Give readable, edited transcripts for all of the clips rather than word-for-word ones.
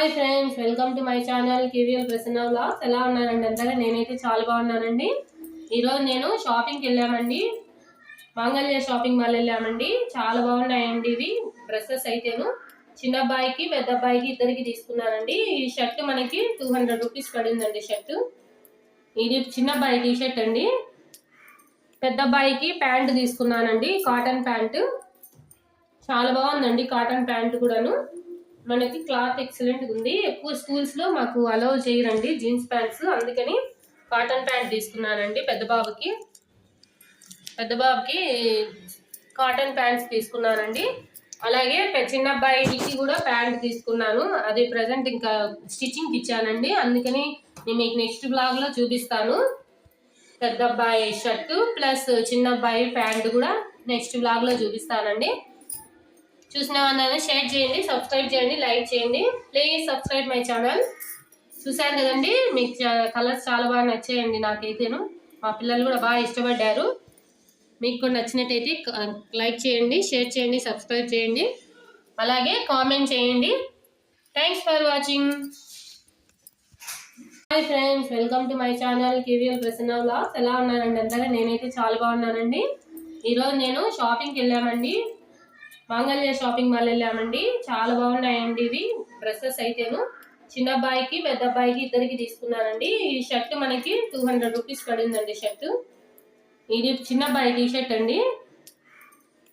Hi friends, welcome to my channel KVL Prasanna vlogs. ఎలా ఉన్నారండి అందరూ? నేనైతే చాలా బాగున్నానండి. ఈరోజు నేను షాపింగ్కి వెళ్ళామండి. మాంగళ్య షాపింగ్ మాల్ వెళ్ళామండి. చాలా బాగున్నాయండి ఇవి డ్రెస్సెస్. అయితేను చిన్న అబ్బాయికి పెద్ద అబ్బాయికి ఇద్దరికి తీసుకున్నానండి. ఈ షర్ట్ మనకి 200 రూపీస్ పడిందండి. షర్ట్ ఇది చిన్న అబ్బాయి టీ షర్ట్ అండి. పెద్ద అబ్బాయికి ప్యాంట్ తీసుకున్నానండి, కాటన్ ప్యాంటు. చాలా బాగుందండి కాటన్ ప్యాంట్ కూడాను. మనకి క్లాత్ ఎక్సలెంట్ ఉంది. ఎక్కువ స్కూల్స్ లో మాకు అలౌ చేయరండి జీన్స్ ప్యాంట్స్, అందుకని కాటన్ ప్యాంట్ తీసుకున్నానండి. పెద్ద బాబుకి కాటన్ ప్యాంట్స్ తీసుకున్నానండి. అలాగే చిన్న అబ్బాయికి కూడా ప్యాంట్ తీసుకున్నాను. అది ప్రజెంట్ ఇంకా స్టిచ్చింగ్ ఇచ్చానండి, అందుకని నేను మీకు నెక్స్ట్ బ్లాగ్ లో చూపిస్తాను. పెద్ద అబ్బాయి షర్టు ప్లస్ చిన్న అబ్బాయి ప్యాంట్ కూడా నెక్స్ట్ బ్లాగ్ లో చూపిస్తానండి. చూసిన వాళ్ళని షేర్ చేయండి, సబ్స్క్రైబ్ చేయండి, లైక్ చేయండి. Please subscribe my channel. చూసారు కదండి, మీకు కలర్స్ చాలా బాగా నచ్చాయండి. నాకైతేను మా పిల్లలు కూడా బాగా ఇష్టపడ్డారు. మీకు కూడా నచ్చినట్టయితే లైక్ చేయండి, షేర్ చేయండి, సబ్స్క్రైబ్ చేయండి, అలాగే కామెంట్ చేయండి. Thanks for watching. Hi friends, welcome to my channel KVL Prasanna vlogs. ఎలా ఉన్నారండి అందరూ? నేనైతే చాలా బాగున్నానండి. ఈరోజు నేను షాపింగ్కి వెళ్ళామండి. మాంగళ్య షాపింగ్ మాల్ వెళ్ళామండి. చాలా బాగున్నాయండి ఇవి డ్రెస్సెస్. అయితేను చిన్న అబ్బాయికి పెద్ద అబ్బాయికి ఇద్దరికి తీసుకున్నానండి. ఈ షర్ట్ మనకి 200 రూపీస్ పడిందండి. షర్ట్ ఇది చిన్న అబ్బాయి టీ షర్ట్ అండి.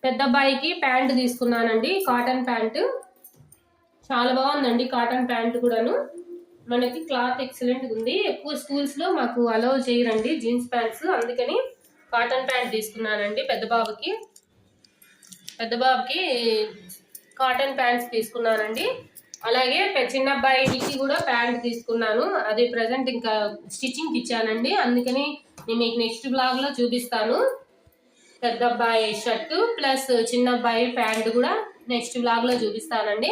పెద్ద అబ్బాయికి ప్యాంట్ తీసుకున్నానండి, కాటన్ ప్యాంటు. చాలా బాగుందండి కాటన్ ప్యాంట్ కూడాను. మనకి క్లాత్ ఎక్సలెంట్ ఉంది. ఎక్కువ స్కూల్స్ లో మాకు అలౌ చేయరండి జీన్స్ ప్యాంట్స్, అందుకని కాటన్ ప్యాంట్ తీసుకున్నానండి. పెద్ద బాబుకి కాటన్ ప్యాంట్స్ తీసుకున్నానండి. అలాగే చిన్న అబ్బాయికి కూడా ప్యాంట్ తీసుకున్నాను. అది ప్రజెంట్ ఇంకా స్టిచ్చింగ్ ఇచ్చానండి, అందుకని నేను మీకు నెక్స్ట్ బ్లాగ్ లో చూపిస్తాను. పెద్ద అబ్బాయి షర్టు ప్లస్ చిన్న అబ్బాయి ప్యాంట్ కూడా నెక్స్ట్ బ్లాగ్ లో చూపిస్తానండి.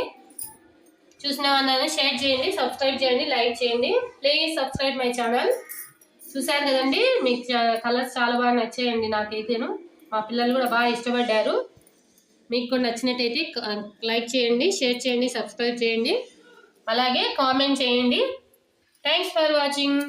చూసిన వాళ్ళని షేర్ చేయండి, సబ్స్క్రైబ్ చేయండి, లైక్ చేయండి. Please subscribe my channel. చూసారు కదండి, మీకు కలర్స్ చాలా బాగా నచ్చాయండి. నాకైతేను మా పిల్లలు కూడా బాగా ఇష్టపడ్డారు. మీకు కూడా నచ్చినట్టయితే లైక్ చేయండి, షేర్ చేయండి, సబ్స్క్రైబ్ చేయండి, అలాగే కామెంట్ చేయండి. Thanks for watching.